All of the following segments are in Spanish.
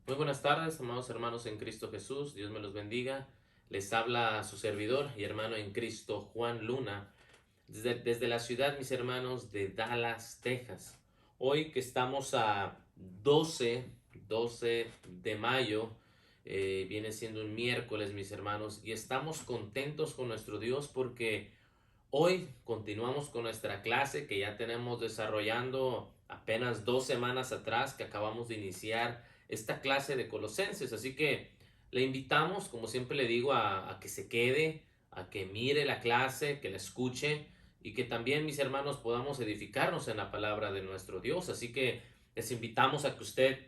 Muy buenas tardes, amados hermanos en Cristo Jesús. Dios me los bendiga. Les habla su servidor y hermano en Cristo, Juan Luna, desde la ciudad, mis hermanos, de Dallas, Texas. Hoy que estamos a 12 de mayo, viene siendo un miércoles, mis hermanos, y estamos contentos con nuestro Dios porque hoy continuamos con nuestra clase que ya tenemos desarrollando apenas 2 semanas atrás que acabamos de iniciar esta clase de Colosenses. Así que le invitamos, como siempre le digo, a que se quede, a que mire la clase, que la escuche y que también, mis hermanos, podamos edificarnos en la palabra de nuestro Dios. Así que les invitamos a que usted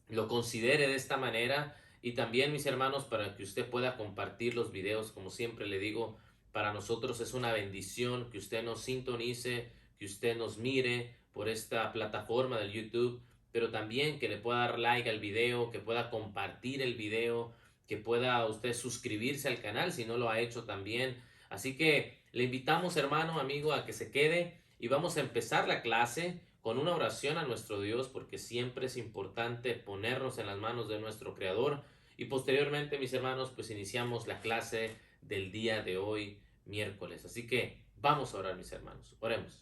lo considere de esta manera y también, mis hermanos, para que usted pueda compartir los videos. Como siempre le digo, para nosotros es una bendición que usted nos sintonice, que usted nos mire por esta plataforma del YouTube, pero también que le pueda dar like al video, que pueda compartir el video, que pueda usted suscribirse al canal si no lo ha hecho también. Así que le invitamos, hermano, amigo, a que se quede y vamos a empezar la clase con una oración a nuestro Dios, porque siempre es importante ponernos en las manos de nuestro Creador. Y posteriormente, mis hermanos, pues iniciamos la clase del día de hoy, miércoles. Así que vamos a orar, mis hermanos. Oremos.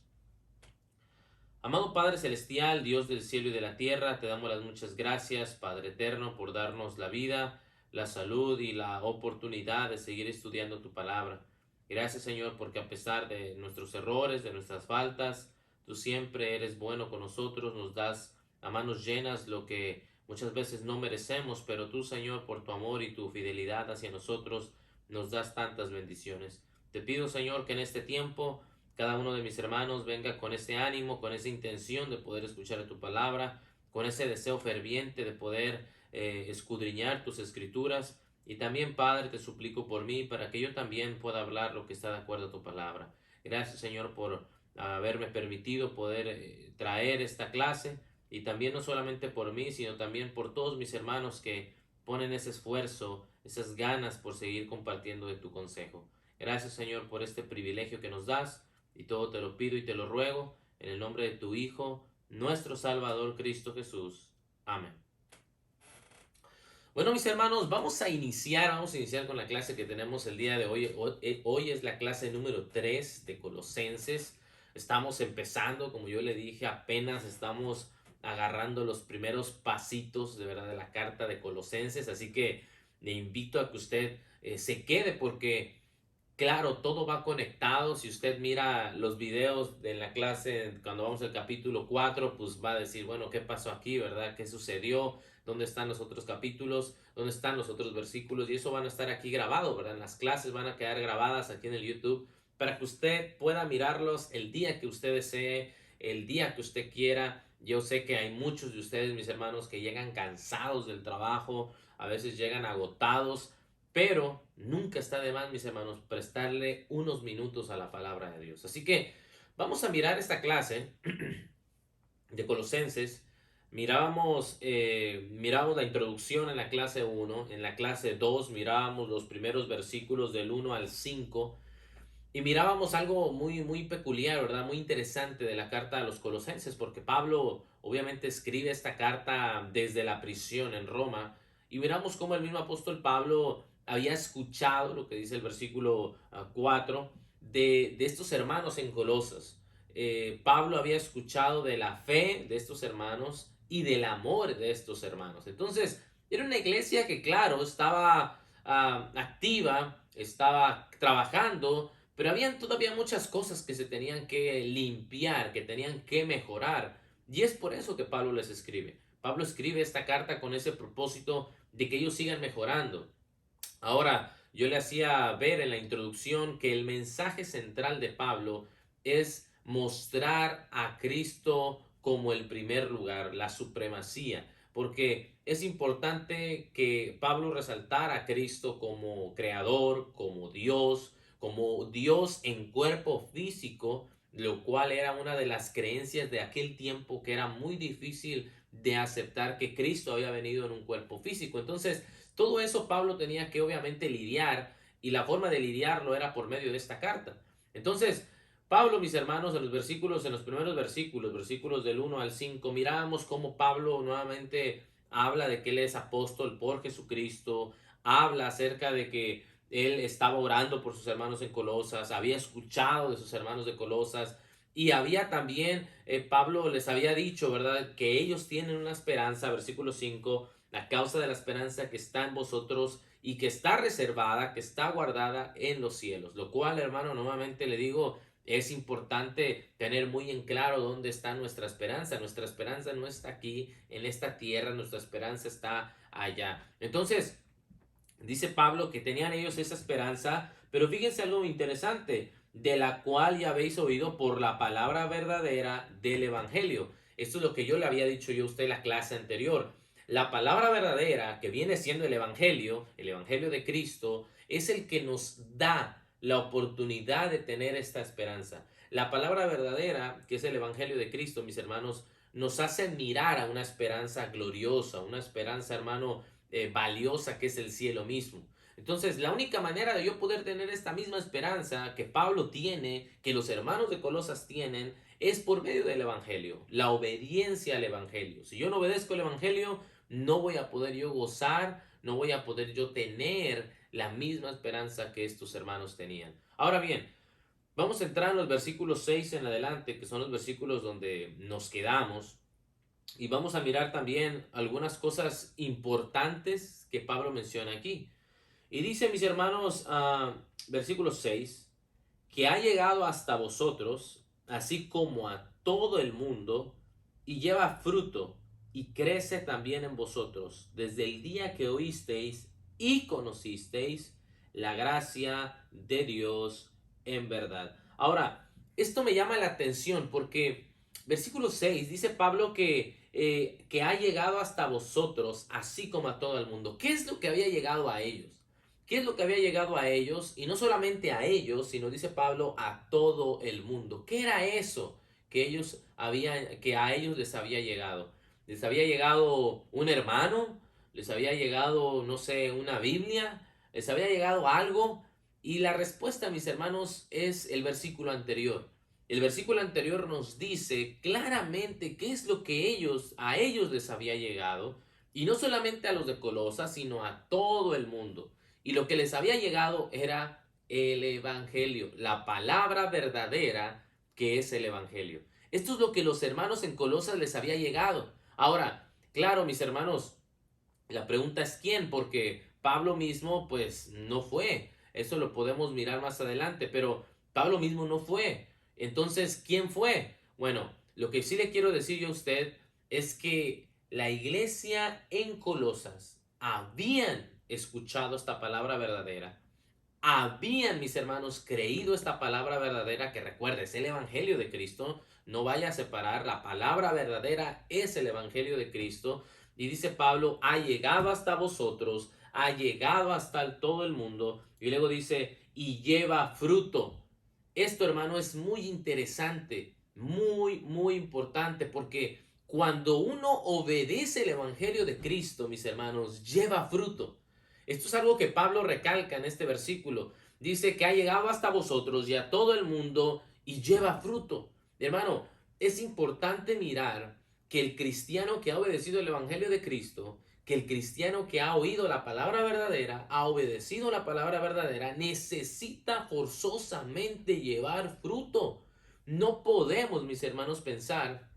Amado Padre Celestial, Dios del cielo y de la tierra, te damos las muchas gracias, Padre Eterno, por darnos la vida, la salud y la oportunidad de seguir estudiando tu palabra. Gracias, Señor, porque a pesar de nuestros errores, de nuestras faltas, tú siempre eres bueno con nosotros, nos das a manos llenas lo que muchas veces no merecemos, pero tú, Señor, por tu amor y tu fidelidad hacia nosotros, nos das tantas bendiciones. Te pido, Señor, que en este tiempo cada uno de mis hermanos venga con ese ánimo, con esa intención de poder escuchar tu palabra, con ese deseo ferviente de poder escudriñar tus escrituras. Y también, Padre, te suplico por mí para que yo también pueda hablar lo que está de acuerdo a tu palabra. Gracias, Señor, por haberme permitido poder traer esta clase. Y también no solamente por mí, sino también por todos mis hermanos que ponen ese esfuerzo, esas ganas por seguir compartiendo de tu consejo. Gracias, Señor, por este privilegio que nos das. Y todo te lo pido y te lo ruego en el nombre de tu Hijo, nuestro Salvador Cristo Jesús. Amén. Bueno, mis hermanos, vamos a iniciar con la clase que tenemos el día de hoy. Hoy es la clase número 3 de Colosenses. Estamos empezando, como yo le dije, apenas estamos agarrando los primeros pasitos de verdad de la carta de Colosenses. Así que le invito a que usted se quede porque claro, todo va conectado. Si usted mira los videos de la clase, cuando vamos al capítulo 4, pues va a decir, bueno, ¿qué pasó aquí, verdad? ¿Qué sucedió? ¿Dónde están los otros capítulos? ¿Dónde están los otros versículos? Y eso van a estar aquí grabado, ¿verdad? Las clases van a quedar grabadas aquí en el YouTube para que usted pueda mirarlos el día que usted desee, el día que usted quiera. Yo sé que hay muchos de ustedes, mis hermanos, que llegan cansados del trabajo, a veces llegan agotados, pero nunca está de más, mis hermanos, prestarle unos minutos a la palabra de Dios. Así que vamos a mirar esta clase de Colosenses. Mirábamos la introducción en la clase 1, en la clase 2 mirábamos los primeros versículos del 1 al 5 y mirábamos algo muy, muy peculiar, ¿verdad? Muy interesante de la carta a los Colosenses, porque Pablo obviamente escribe esta carta desde la prisión en Roma y miramos cómo el mismo apóstol Pablo había escuchado lo que dice el versículo 4 de estos hermanos en Colosas. Pablo había escuchado de la fe de estos hermanos y del amor de estos hermanos. Entonces, era una iglesia que, claro, estaba activa, estaba trabajando, pero habían todavía muchas cosas que se tenían que limpiar, que tenían que mejorar. Y es por eso que Pablo les escribe. Pablo escribe esta carta con ese propósito de que ellos sigan mejorando. Ahora, yo le hacía ver en la introducción que el mensaje central de Pablo es mostrar a Cristo como el primer lugar, la supremacía, porque es importante que Pablo resaltara a Cristo como creador, como Dios en cuerpo físico, lo cual era una de las creencias de aquel tiempo que era muy difícil de aceptar que Cristo había venido en un cuerpo físico. Entonces, todo eso Pablo tenía que obviamente lidiar y la forma de lidiarlo era por medio de esta carta. Entonces, Pablo, mis hermanos, en los primeros versículos del 1 al 5, miramos cómo Pablo nuevamente habla de que él es apóstol por Jesucristo, habla acerca de que él estaba orando por sus hermanos en Colosas, había escuchado de sus hermanos de Colosas y había también, Pablo les había dicho, ¿verdad? Que ellos tienen una esperanza, versículo 5, a causa de la esperanza que está en vosotros y que está reservada, que está guardada en los cielos. Lo cual, hermano, nuevamente le digo, es importante tener muy en claro dónde está nuestra esperanza. Nuestra esperanza no está aquí, en esta tierra, nuestra esperanza está allá. Entonces, dice Pablo que tenían ellos esa esperanza, pero fíjense algo interesante, de la cual ya habéis oído por la palabra verdadera del Evangelio. Esto es lo que yo le había dicho yo a usted en la clase anterior. La palabra verdadera, que viene siendo el Evangelio de Cristo, es el que nos da la oportunidad de tener esta esperanza. La palabra verdadera, que es el Evangelio de Cristo, mis hermanos, nos hace mirar a una esperanza gloriosa, una esperanza, hermano, valiosa que es el cielo mismo. Entonces, la única manera de yo poder tener esta misma esperanza que Pablo tiene, que los hermanos de Colosas tienen, es por medio del Evangelio, la obediencia al Evangelio. Si yo no obedezco el Evangelio, no voy a poder yo gozar, no voy a poder yo tener la misma esperanza que estos hermanos tenían. Ahora bien, vamos a entrar en los versículos 6 en adelante, que son los versículos donde nos quedamos. Y vamos a mirar también algunas cosas importantes que Pablo menciona aquí. Y dice, mis hermanos, versículo 6, que ha llegado hasta vosotros, así como a todo el mundo, y lleva fruto, y crece también en vosotros, desde el día que oísteis y conocisteis la gracia de Dios en verdad. Ahora, esto me llama la atención porque versículo 6 dice Pablo que ha llegado hasta vosotros, así como a todo el mundo. ¿Qué es lo que había llegado a ellos? ¿Qué es lo que había llegado a ellos? Y no solamente a ellos, sino dice Pablo, a todo el mundo. ¿Qué era eso que a ellos les había llegado? ¿Les había llegado un hermano? ¿Les había llegado, no sé, una Biblia? ¿Les había llegado algo? Y la respuesta, mis hermanos, es el versículo anterior. El versículo anterior nos dice claramente qué es lo que a ellos les había llegado. Y no solamente a los de Colosas, sino a todo el mundo. Y lo que les había llegado era el Evangelio, la palabra verdadera que es el Evangelio. Esto es lo que los hermanos en Colosas les había llegado. Ahora, claro, mis hermanos, la pregunta es quién, porque Pablo mismo pues no fue. Eso lo podemos mirar más adelante, pero Pablo mismo no fue. Entonces, ¿quién fue? Bueno, lo que sí le quiero decir yo a usted es que la iglesia en Colosas habían escuchado esta palabra verdadera, habían, mis hermanos, creído esta palabra verdadera, que recuerde, es el Evangelio de Cristo. No vaya a separar, la palabra verdadera es el Evangelio de Cristo. Y dice Pablo, ha llegado hasta vosotros, ha llegado hasta todo el mundo. Y luego dice, y lleva fruto. Esto, hermano, es muy interesante, muy importante, porque cuando uno obedece el Evangelio de Cristo, mis hermanos, lleva fruto. Esto es algo que Pablo recalca en este versículo. Dice que ha llegado hasta vosotros y a todo el mundo y lleva fruto. Hermano, es importante mirar que el cristiano que ha obedecido el Evangelio de Cristo, que el cristiano que ha oído la palabra verdadera, ha obedecido la palabra verdadera, necesita forzosamente llevar fruto. No podemos, mis hermanos, pensar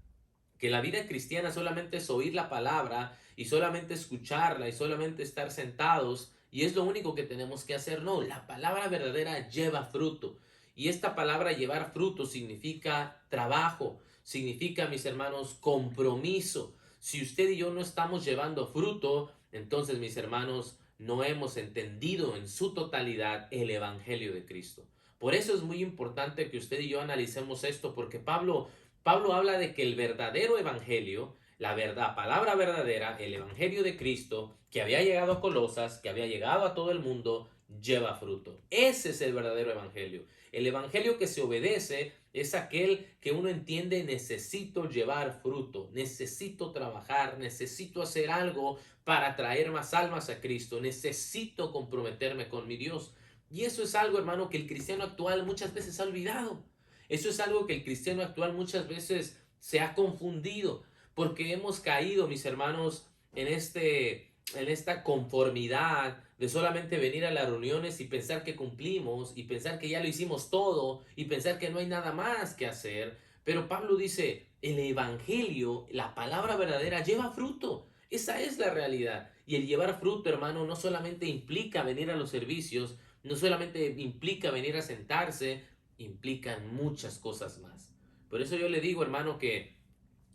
que la vida cristiana solamente es oír la palabra y solamente escucharla y solamente estar sentados y es lo único que tenemos que hacer. No, la palabra verdadera lleva fruto. Y esta palabra llevar fruto significa trabajo, significa, mis hermanos, compromiso. Si usted y yo no estamos llevando fruto, entonces, mis hermanos, no hemos entendido en su totalidad el Evangelio de Cristo. Por eso es muy importante que usted y yo analicemos esto, porque Pablo habla de que el verdadero evangelio, la verdad, palabra verdadera, el evangelio de Cristo, que había llegado a Colosas, que había llegado a todo el mundo, lleva fruto. Ese es el verdadero evangelio. El evangelio que se obedece es aquel que uno entiende: necesito llevar fruto, necesito trabajar, necesito hacer algo para traer más almas a Cristo, necesito comprometerme con mi Dios. Y eso es algo, hermano, que el cristiano actual muchas veces ha olvidado. Eso es algo que el cristiano actual muchas veces se ha confundido, porque hemos caído, mis hermanos, en esta conformidad de solamente venir a las reuniones y pensar que cumplimos y pensar que ya lo hicimos todo y pensar que no hay nada más que hacer. Pero Pablo dice, el evangelio, la palabra verdadera, lleva fruto. Esa es la realidad. Y el llevar fruto, hermano, no solamente implica venir a los servicios, no solamente implica venir a sentarse, implican muchas cosas más. Por eso yo le digo, hermano, que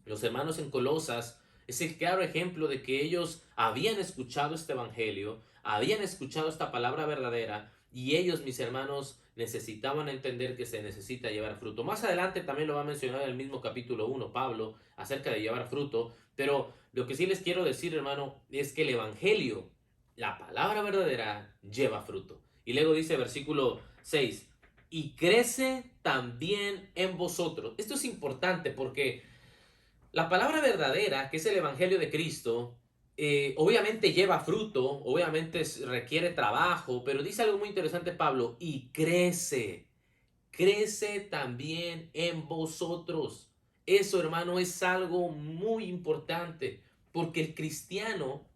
los hermanos en Colosas es el claro ejemplo de que ellos habían escuchado este evangelio, habían escuchado esta palabra verdadera y ellos, mis hermanos, necesitaban entender que se necesita llevar fruto. Más adelante también lo va a mencionar en el mismo capítulo 1, Pablo, acerca de llevar fruto, pero lo que sí les quiero decir, hermano, es que el evangelio, la palabra verdadera, lleva fruto. Y luego dice versículo 6, y crece también en vosotros. Esto es importante porque la palabra verdadera, que es el Evangelio de Cristo, obviamente lleva fruto, obviamente requiere trabajo, pero dice algo muy interesante Pablo, y crece también en vosotros. Eso, hermano, es algo muy importante, porque el cristiano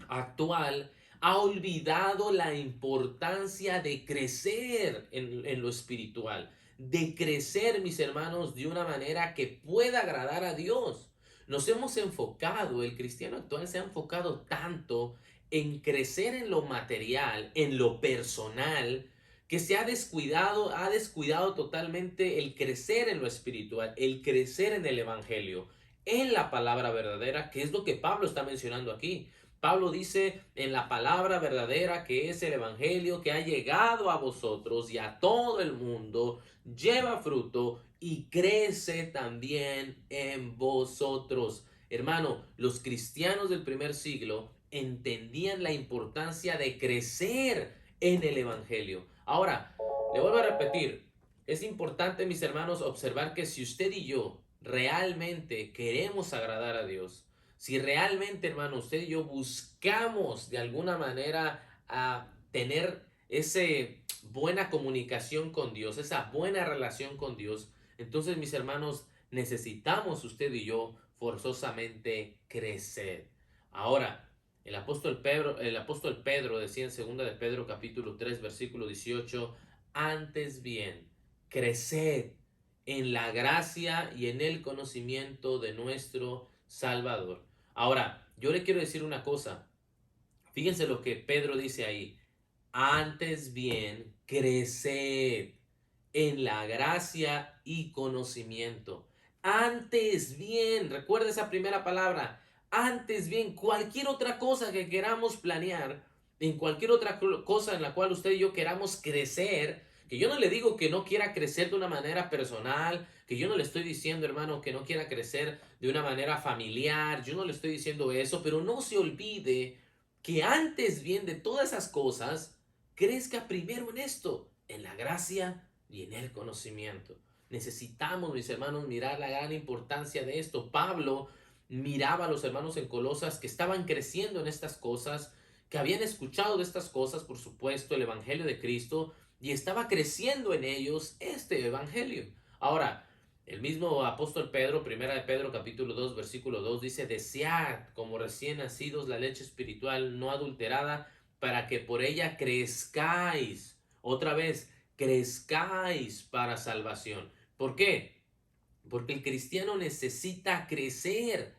actual ha olvidado la importancia de crecer en lo espiritual, de crecer, mis hermanos, de una manera que pueda agradar a Dios. Nos hemos enfocado, el cristiano actual se ha enfocado tanto en crecer en lo material, en lo personal, que se ha descuidado totalmente el crecer en lo espiritual, el crecer en el evangelio, en la palabra verdadera, que es lo que Pablo está mencionando aquí. Pablo dice en la palabra verdadera que es el evangelio que ha llegado a vosotros y a todo el mundo, lleva fruto y crece también en vosotros. Hermano, los cristianos del primer siglo entendían la importancia de crecer en el evangelio. Ahora, le vuelvo a repetir, es importante, mis hermanos, observar que si usted y yo realmente queremos agradar a Dios, si realmente, hermano, usted y yo buscamos de alguna manera a tener esa buena comunicación con Dios, esa buena relación con Dios, entonces, mis hermanos, necesitamos usted y yo forzosamente crecer. Ahora, el apóstol Pedro decía en 2 de Pedro capítulo 3 versículo 18, antes bien, creced en la gracia y en el conocimiento de nuestro Salvador. Ahora, yo le quiero decir una cosa. Fíjense lo que Pedro dice ahí. Antes bien, creced en la gracia y conocimiento. Antes bien, recuerda esa primera palabra. Antes bien, cualquier otra cosa que queramos planear, en cualquier otra cosa en la cual usted y yo queramos crecer, que yo no le digo que no quiera crecer de una manera personal, que yo no le estoy diciendo, hermano, que no quiera crecer de una manera familiar, yo no le estoy diciendo eso, pero no se olvide que antes bien de todas esas cosas, crezca primero en esto, en la gracia y en el conocimiento. Necesitamos, mis hermanos, mirar la gran importancia de esto. Pablo miraba a los hermanos en Colosas que estaban creciendo en estas cosas, que habían escuchado de estas cosas, por supuesto, el Evangelio de Cristo, y estaba creciendo en ellos este Evangelio. Ahora, el mismo apóstol Pedro, primera de Pedro capítulo 2 versículo 2 dice, desead como recién nacidos la leche espiritual no adulterada para que por ella crezcáis. Otra vez, crezcáis para salvación. ¿Por qué? Porque el cristiano necesita crecer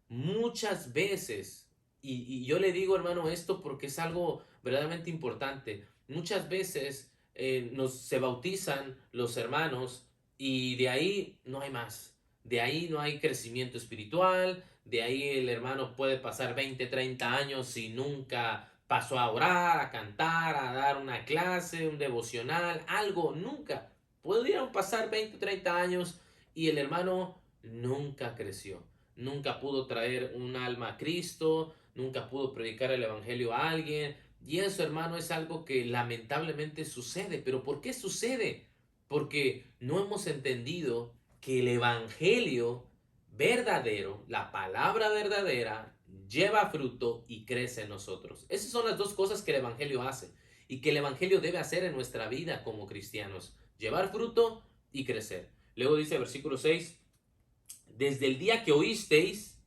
muchas veces. Y yo le digo, hermano, esto porque es algo verdaderamente importante. Muchas veces se bautizan los hermanos y de ahí no hay más. De ahí no hay crecimiento espiritual. De ahí el hermano puede pasar 20 30 años y nunca pasó a orar, a cantar, a dar una clase, un devocional, algo, nunca. Pudieron pasar 20 30 años y el hermano nunca creció, nunca pudo traer un alma a Cristo, nunca pudo predicar el Evangelio a alguien. Y eso, hermano, es algo que lamentablemente sucede. ¿Pero por qué sucede? Porque no hemos entendido que el Evangelio verdadero, la palabra verdadera, lleva fruto y crece en nosotros. Esas son las dos cosas que el Evangelio hace y que el Evangelio debe hacer en nuestra vida como cristianos. Llevar fruto y crecer. Luego dice versículo 6, desde el día que oísteis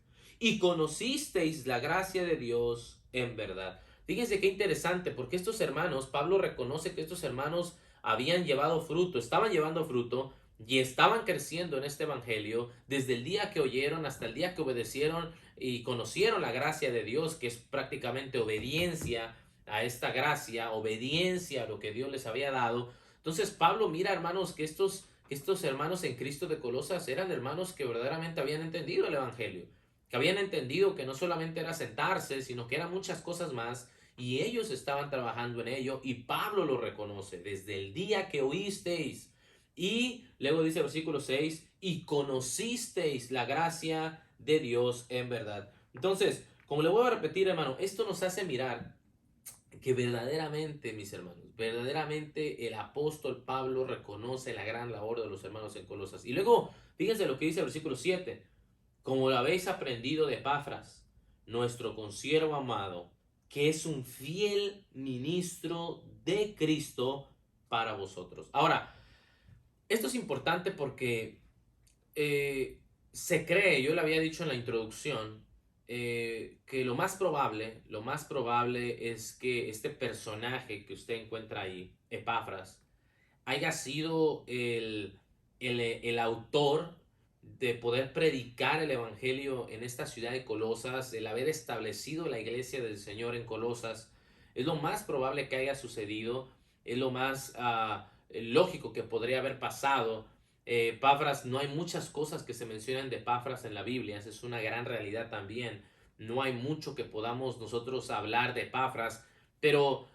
y conocisteis la gracia de Dios en verdad. Fíjense qué interesante, porque estos hermanos, Pablo reconoce que estos hermanos habían llevado fruto, estaban llevando fruto y estaban creciendo en este evangelio desde el día que oyeron hasta el día que obedecieron y conocieron la gracia de Dios, que es prácticamente obediencia a esta gracia, obediencia a lo que Dios les había dado. Entonces Pablo mira, hermanos, que estos hermanos en Cristo de Colosas eran hermanos que verdaderamente habían entendido el evangelio, que habían entendido que no solamente era sentarse, sino que eran muchas cosas más, y ellos estaban trabajando en ello, y Pablo lo reconoce, desde el día que oísteis. Y luego dice el versículo 6, y conocisteis la gracia de Dios en verdad. Entonces, como le voy a repetir, hermano, esto nos hace mirar que verdaderamente, mis hermanos, verdaderamente el apóstol Pablo reconoce la gran labor de los hermanos en Colosas. Y luego, fíjense lo que dice el versículo 7, como lo habéis aprendido de Epafras, nuestro consiervo amado, que es un fiel ministro de Cristo para vosotros. Ahora, esto es importante porque se cree, yo le había dicho en la introducción, que lo más probable es que este personaje que usted encuentra ahí, Epafras, haya sido el autor de poder predicar el evangelio en esta ciudad de Colosas, el haber establecido la iglesia del Señor en Colosas. Es lo más probable que haya sucedido, es lo más lógico que podría haber pasado. Epafras, no hay muchas cosas que se mencionan de Epafras en la Biblia, esa es una gran realidad también. No hay mucho que podamos nosotros hablar de Epafras, pero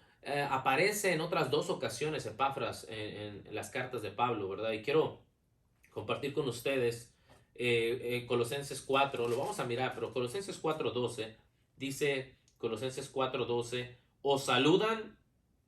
aparece en otras dos ocasiones Epafras en las cartas de Pablo, ¿verdad? Y quiero compartir con ustedes Colosenses 4, lo vamos a mirar, pero Colosenses 4:12 dice, Colosenses 4:12, os saludan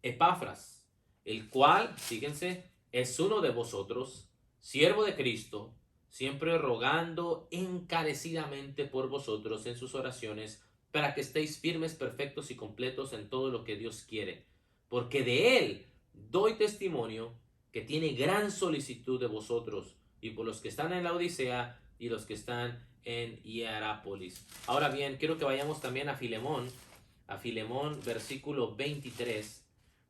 Epafras, el cual, fíjense, es uno de vosotros, siervo de Cristo, siempre rogando encarecidamente por vosotros en sus oraciones, para que estéis firmes, perfectos y completos en todo lo que Dios quiere. Porque de Él doy testimonio que tiene gran solicitud de vosotros y por los que están en la Odisea y los que están en Hierápolis. Ahora bien, quiero que vayamos también a Filemón versículo 23.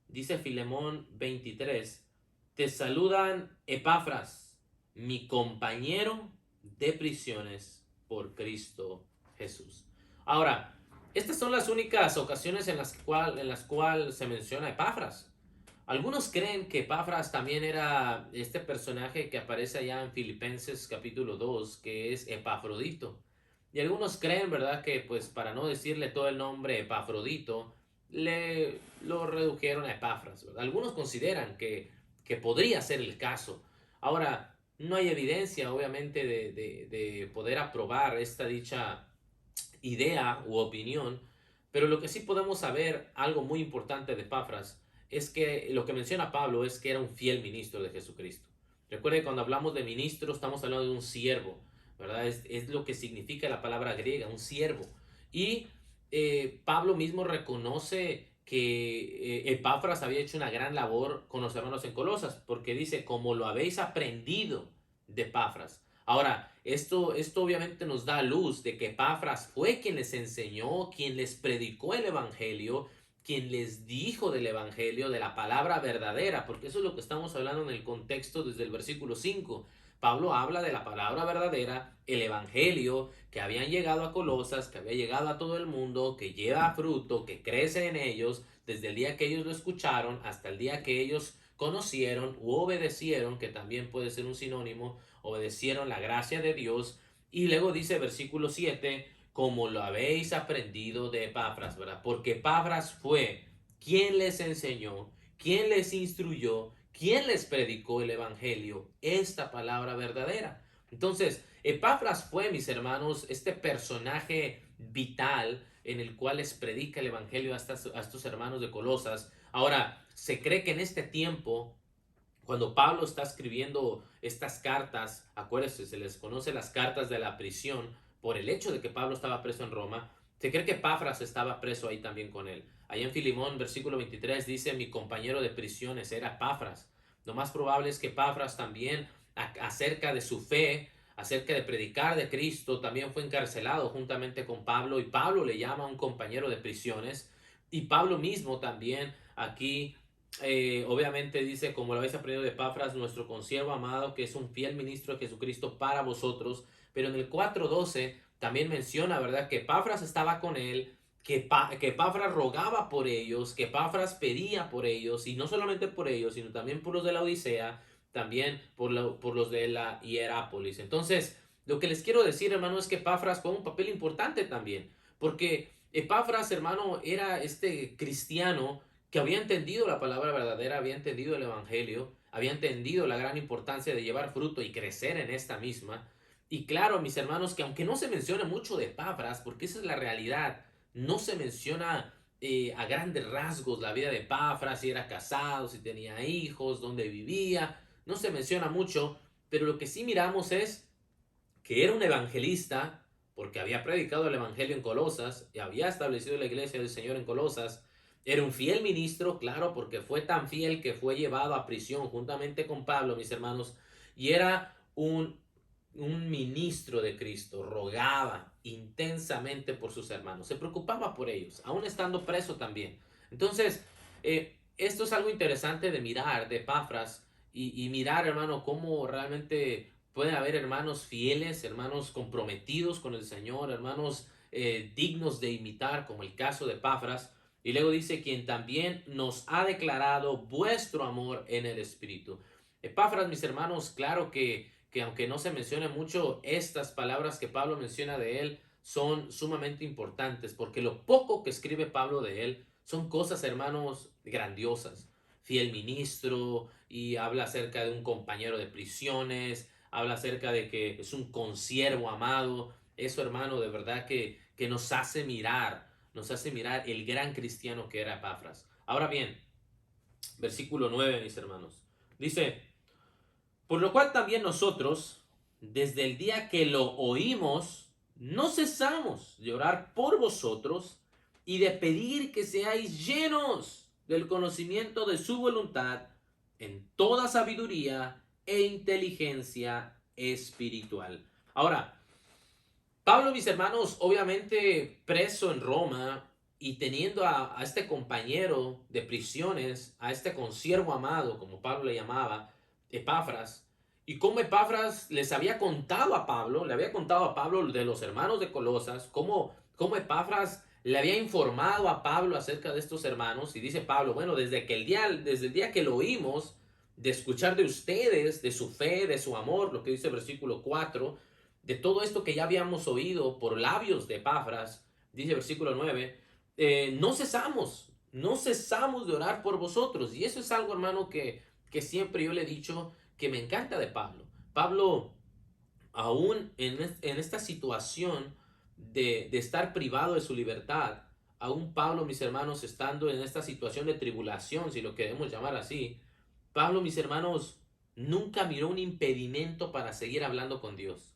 Dice Filemón 23, te saludan Epafras, mi compañero de prisiones por Cristo Jesús. Ahora, estas son las únicas ocasiones en las cuales se menciona Epafras. Algunos creen que Epafras también era este personaje que aparece allá en Filipenses capítulo 2, que es Epafrodito. Y algunos creen, ¿verdad?, que pues para no decirle todo el nombre Epafrodito, le lo redujeron a Epafras, ¿verdad? Algunos consideran que podría ser el caso. Ahora, no hay evidencia, obviamente, de poder aprobar esta dicha idea u opinión, pero lo que sí podemos saber, algo muy importante de Epafras, es que lo que menciona Pablo es que era un fiel ministro de Jesucristo. Recuerde, cuando hablamos de ministro, estamos hablando de un siervo, ¿verdad? Es lo que significa la palabra griega, un siervo. Y Pablo mismo reconoce que Epafras había hecho una gran labor con los hermanos en Colosas, porque dice, como lo habéis aprendido de Epafras. Ahora, esto obviamente nos da luz de que Epafras fue quien les enseñó, quien les predicó el Evangelio, quien les dijo del Evangelio, de la palabra verdadera, porque eso es lo que estamos hablando en el contexto desde el versículo 5. Pablo habla de la palabra verdadera, el Evangelio, que habían llegado a Colosas, que había llegado a todo el mundo, que lleva fruto, que crece en ellos, desde el día que ellos lo escucharon hasta el día que ellos conocieron u obedecieron, que también puede ser un sinónimo, obedecieron la gracia de Dios. Y luego dice versículo 7, como lo habéis aprendido de Epafras, ¿verdad? Porque Epafras fue quien les enseñó, quien les instruyó, quien les predicó el evangelio, esta palabra verdadera. Entonces, Epafras fue, mis hermanos, este personaje vital en el cual les predica el evangelio a estos hermanos de Colosas. Ahora, se cree que en este tiempo, cuando Pablo está escribiendo estas cartas, acuérdense, se les conoce las cartas de la prisión por el hecho de que Pablo estaba preso en Roma. Se cree que Epafras estaba preso ahí también con él. Allá en Filemón, versículo 23, dice, mi compañero de prisiones era Epafras. Lo más probable es que Epafras también, acerca de su fe, acerca de predicar de Cristo, también fue encarcelado juntamente con Pablo y Pablo le llama a un compañero de prisiones y Pablo mismo también aquí obviamente dice, como lo habéis aprendido de Epafras, nuestro consiervo amado, que es un fiel ministro de Jesucristo para vosotros, pero en el 4:12 también menciona, ¿verdad?, que Epafras estaba con él, que Epafras rogaba por ellos, que Epafras pedía por ellos, y no solamente por ellos, sino también por los de la Odisea, también por los de la Hierápolis. Entonces, lo que les quiero decir, hermano, es que Epafras fue un papel importante también, porque Epafras, hermano, era este cristiano que había entendido la palabra verdadera, había entendido el evangelio, había entendido la gran importancia de llevar fruto y crecer en esta misma. Y claro, mis hermanos, que aunque no se menciona mucho de Epafras, porque esa es la realidad, no se menciona a grandes rasgos la vida de Epafras, si era casado, si tenía hijos, dónde vivía, no se menciona mucho, pero lo que sí miramos es que era un evangelista, porque había predicado el evangelio en Colosas y había establecido la iglesia del Señor en Colosas. Era un fiel ministro, claro, porque fue tan fiel que fue llevado a prisión juntamente con Pablo, mis hermanos, y era un ministro de Cristo, rogaba intensamente por sus hermanos, se preocupaba por ellos, aún estando preso también. Entonces, esto es algo interesante de mirar, de Epafras, y mirar, hermano, cómo realmente pueden haber hermanos fieles, hermanos comprometidos con el Señor, hermanos dignos de imitar, como el caso de Epafras. Y luego dice, quien también nos ha declarado vuestro amor en el Espíritu. Epafras, mis hermanos, claro que aunque no se mencione mucho, estas palabras que Pablo menciona de él son sumamente importantes, porque lo poco que escribe Pablo de él son cosas, hermanos, grandiosas. Fiel ministro, y habla acerca de un compañero de prisiones, habla acerca de que es un consiervo amado. Eso, hermano, de verdad que nos hace mirar el gran cristiano que era Epafras. Ahora bien, versículo 9, mis hermanos, dice, por lo cual también nosotros, desde el día que lo oímos, no cesamos de orar por vosotros y de pedir que seáis llenos del conocimiento de su voluntad en toda sabiduría e inteligencia espiritual. Ahora, Pablo, mis hermanos, obviamente preso en Roma y teniendo a este compañero de prisiones, a este consiervo amado, como Pablo le llamaba, Epafras, y como Epafras les había contado a Pablo, le había contado a Pablo de los hermanos de Colosas, cómo Epafras le había informado a Pablo acerca de estos hermanos, y dice Pablo, bueno, desde el día que lo oímos, de escuchar de ustedes, de su fe, de su amor, lo que dice el versículo 4, de todo esto que ya habíamos oído por labios de Epafras, dice el versículo 9, no cesamos de orar por vosotros. Y eso es algo, hermano, que siempre yo le he dicho que me encanta de Pablo. Pablo, aún en esta situación de estar privado de su libertad, aún Pablo, mis hermanos, estando en esta situación de tribulación, si lo queremos llamar así, Pablo, mis hermanos, nunca miró un impedimento para seguir hablando con Dios.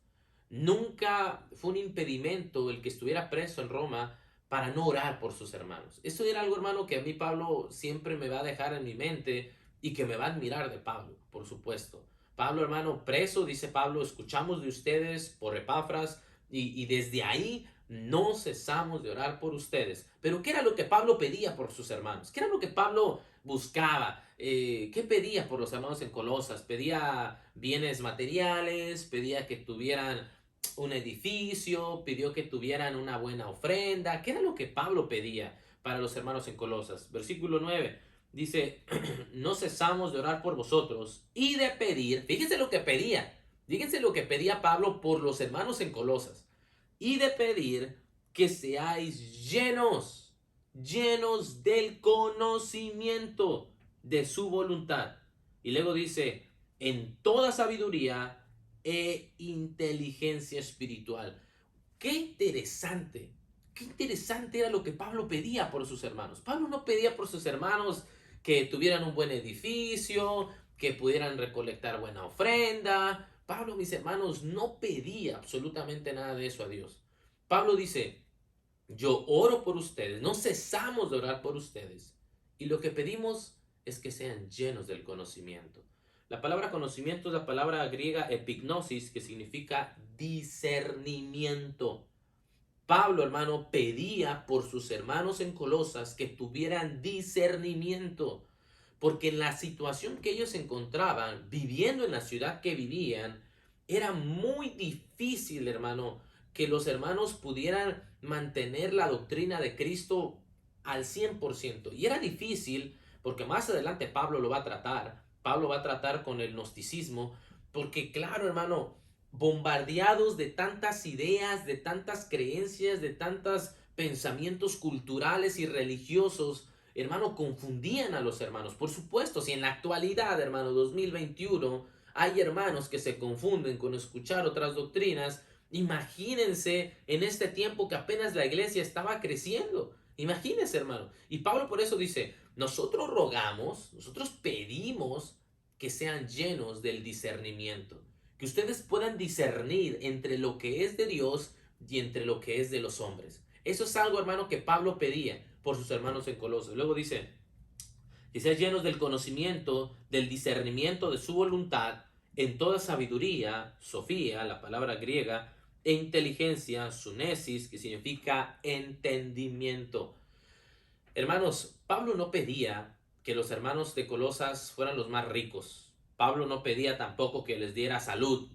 Nunca fue un impedimento el que estuviera preso en Roma para no orar por sus hermanos. Eso era algo, hermano, que a mí Pablo siempre me va a dejar en mi mente y que me va a admirar de Pablo, por supuesto. Pablo, hermano, preso, dice Pablo, escuchamos de ustedes por Epafras y desde ahí no cesamos de orar por ustedes. Pero ¿qué era lo que Pablo pedía por sus hermanos? ¿Qué era lo que Pablo buscaba? ¿Qué pedía por los hermanos en Colosas? Pedía bienes materiales, pedía que tuvieran un edificio, pidió que tuvieran una buena ofrenda. ¿Qué era lo que Pablo pedía para los hermanos en Colosas? Versículo 9 dice, no cesamos de orar por vosotros y de pedir, fíjense lo que pedía Pablo por los hermanos en Colosas, y de pedir que seáis llenos del conocimiento de su voluntad. Y luego dice, en toda sabiduría e inteligencia espiritual. Qué interesante era lo que Pablo pedía por sus hermanos. Pablo no pedía por sus hermanos que tuvieran un buen edificio, que pudieran recolectar buena ofrenda. Pablo, mis hermanos, no pedía absolutamente nada de eso a Dios. Pablo dice, yo oro por ustedes, no cesamos de orar por ustedes. Y lo que pedimos es que sean llenos del conocimiento. La palabra conocimiento es la palabra griega epignosis, que significa discernimiento. Pablo, hermano, pedía por sus hermanos en Colosas que tuvieran discernimiento, porque en la situación que ellos se encontraban, viviendo en la ciudad que vivían, era muy difícil, hermano, que los hermanos pudieran mantener la doctrina de Cristo al 100%. Y era difícil porque más adelante Pablo lo va a tratar. Pablo va a tratar con el gnosticismo, porque claro, hermano, bombardeados de tantas ideas, de tantas creencias, de tantos pensamientos culturales y religiosos, hermano, confundían a los hermanos. Por supuesto, si en la actualidad, hermano, 2021, hay hermanos que se confunden con escuchar otras doctrinas, imagínense en este tiempo que apenas la iglesia estaba creciendo. Imagínense, hermano. Y Pablo por eso dice, nosotros rogamos, nosotros pedimos que sean llenos del discernimiento, que ustedes puedan discernir entre lo que es de Dios y entre lo que es de los hombres. Eso es algo, hermano, que Pablo pedía por sus hermanos en Colosas. Luego dice, que sean llenos del conocimiento, del discernimiento de su voluntad, en toda sabiduría, sofía, la palabra griega, e inteligencia, sunesis, que significa entendimiento. Hermanos, Pablo no pedía que los hermanos de Colosas fueran los más ricos. Pablo no pedía tampoco que les diera salud.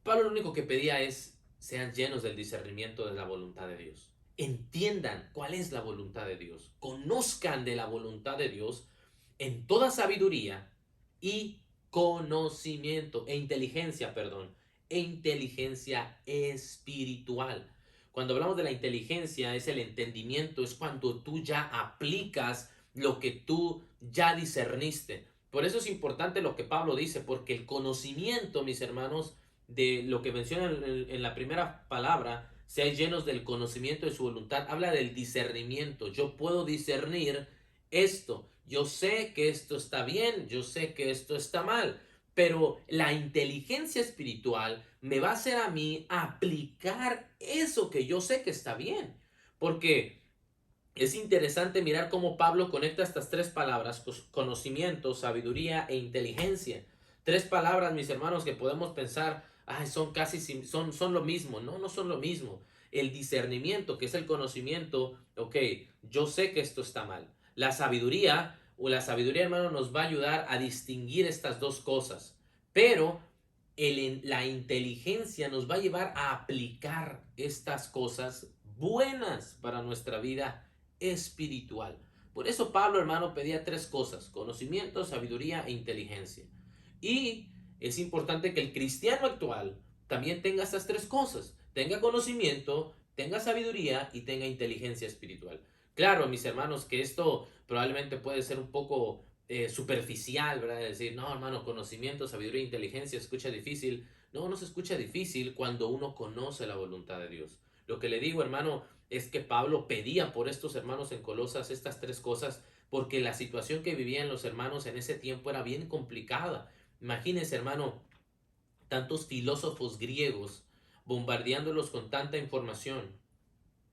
Pablo lo único que pedía es sean llenos del discernimiento de la voluntad de Dios. Entiendan cuál es la voluntad de Dios. Conozcan de la voluntad de Dios en toda sabiduría y conocimiento e inteligencia, perdón, e inteligencia espiritual. Cuando hablamos de la inteligencia es el entendimiento, es cuando tú ya aplicas lo que tú ya discerniste. Por eso es importante lo que Pablo dice, porque el conocimiento, mis hermanos, de lo que menciona en la primera palabra, sean llenos del conocimiento de su voluntad, habla del discernimiento. Yo puedo discernir esto. Yo sé que esto está bien, yo sé que esto está mal, pero la inteligencia espiritual me va a hacer a mí aplicar eso que yo sé que está bien. Porque es interesante mirar cómo Pablo conecta estas tres palabras, conocimiento, sabiduría e inteligencia. Tres palabras, mis hermanos, que podemos pensar, ay, son casi, son lo mismo. No, no son lo mismo. El discernimiento, que es el conocimiento, ok, yo sé que esto está mal. La sabiduría, hermano, nos va a ayudar a distinguir estas dos cosas. Pero la inteligencia nos va a llevar a aplicar estas cosas buenas para nuestra vida espiritual. Por eso Pablo, hermano, pedía tres cosas: conocimiento, sabiduría e inteligencia. Y es importante que el cristiano actual también tenga estas tres cosas: tenga conocimiento, tenga sabiduría y tenga inteligencia espiritual. Claro, mis hermanos, que esto probablemente puede ser un poco superficial, ¿verdad? Es decir, no, hermano, conocimiento, sabiduría e inteligencia, escucha difícil. No, no se escucha difícil cuando uno conoce la voluntad de Dios. Lo que le digo, hermano, es que Pablo pedía por estos hermanos en Colosas estas tres cosas porque la situación que vivían los hermanos en ese tiempo era bien complicada. Imagínense, hermano, tantos filósofos griegos bombardeándolos con tanta información,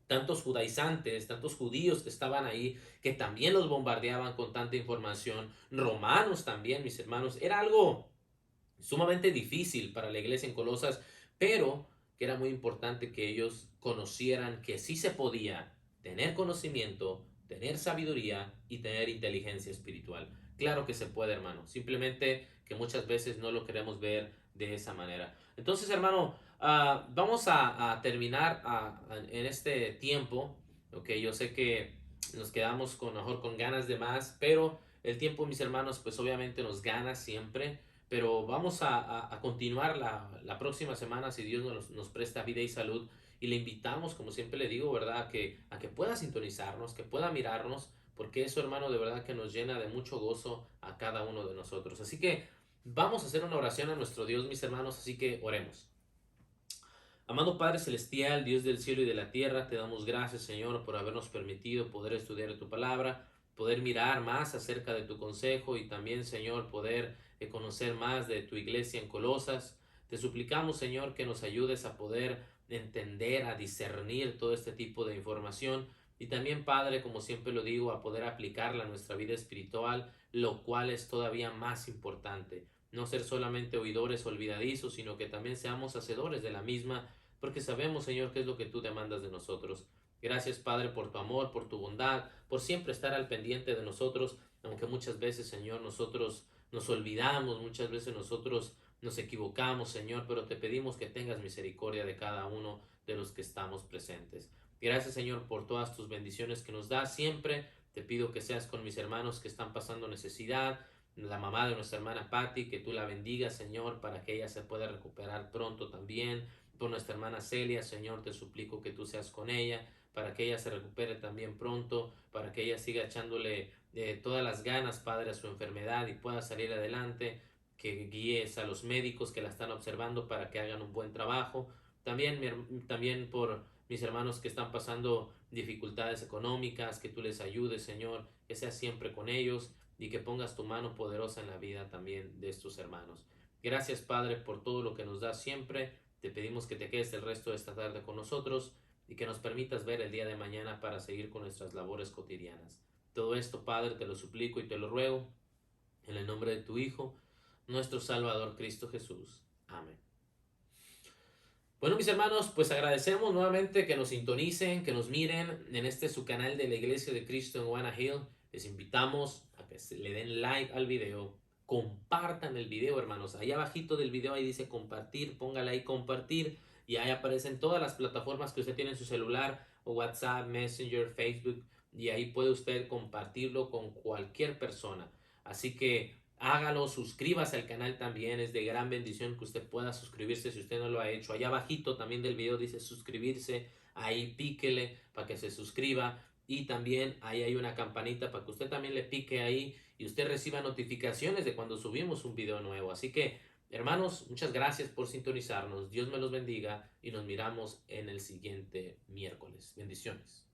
tantos judaizantes, tantos judíos que estaban ahí, que también los bombardeaban con tanta información, romanos también, mis hermanos. Era algo sumamente difícil para la iglesia en Colosas, pero que era muy importante que ellos conocieran que sí se podía tener conocimiento, tener sabiduría y tener inteligencia espiritual. Claro que se puede, hermano, simplemente que muchas veces no lo queremos ver de esa manera. Entonces, hermano, vamos a terminar en este tiempo. Ok, yo sé que nos quedamos con mejor con ganas de más, pero el tiempo, mis hermanos, pues obviamente nos gana siempre. Pero vamos a continuar la próxima semana si Dios nos presta vida y salud. Y le invitamos, como siempre le digo, ¿verdad? A que pueda sintonizarnos, que pueda mirarnos, porque eso, hermano, de verdad que nos llena de mucho gozo a cada uno de nosotros. Así que vamos a hacer una oración a nuestro Dios, mis hermanos, así que oremos. Amado Padre Celestial, Dios del cielo y de la tierra, te damos gracias, Señor, por habernos permitido poder estudiar tu palabra, poder mirar más acerca de tu consejo y también, Señor, poder conocer más de tu iglesia en Colosas. Te suplicamos, Señor, que nos ayudes a poder entender, a discernir todo este tipo de información y también, Padre, como siempre lo digo, a poder aplicarla a nuestra vida espiritual, lo cual es todavía más importante. no ser solamente oidores olvidadizos, sino que también seamos hacedores de la misma, porque sabemos, Señor, qué es lo que tú demandas de nosotros. Gracias, Padre, por tu amor, por tu bondad, por siempre estar al pendiente de nosotros, aunque muchas veces, Señor, nosotros nos olvidamos, muchas veces nosotros nos equivocamos, Señor, pero te pedimos que tengas misericordia de cada uno de los que estamos presentes. Gracias, Señor, por todas tus bendiciones que nos das siempre. Te pido que seas con mis hermanos que están pasando necesidad, la mamá de nuestra hermana Patty, que tú la bendigas, Señor, para que ella se pueda recuperar pronto también. Por nuestra hermana Celia, Señor, te suplico que tú seas con ella, para que ella se recupere también pronto, para que ella siga echándole todas las ganas, Padre, a su enfermedad y pueda salir adelante, que guíes a los médicos que la están observando para que hagan un buen trabajo. También por mis hermanos que están pasando dificultades económicas, que tú les ayudes, Señor, que seas siempre con ellos y que pongas tu mano poderosa en la vida también de estos hermanos. Gracias, Padre, por todo lo que nos das siempre. Te pedimos que te quedes el resto de esta tarde con nosotros y que nos permitas ver el día de mañana para seguir con nuestras labores cotidianas. Todo esto, Padre, te lo suplico y te lo ruego en el nombre de tu Hijo, nuestro Salvador Cristo Jesús. Amén. Bueno, mis hermanos, pues agradecemos nuevamente que nos sintonicen, que nos miren en este su canal de la Iglesia de Cristo en Wanna Hill. Les invitamos a que le den like al video, compartan el video, hermanos. Ahí abajito del video ahí dice compartir, póngale ahí compartir y ahí aparecen todas las plataformas que usted tiene en su celular, o WhatsApp, Messenger, Facebook, y ahí puede usted compartirlo con cualquier persona. Así que hágalo, suscríbase al canal también, es de gran bendición que usted pueda suscribirse si usted no lo ha hecho. Allá abajito también del video dice suscribirse, ahí píquele para que se suscriba y también ahí hay una campanita para que usted también le pique ahí y usted reciba notificaciones de cuando subimos un video nuevo. Así que, hermanos, muchas gracias por sintonizarnos, Dios me los bendiga y nos miramos en el siguiente miércoles. Bendiciones.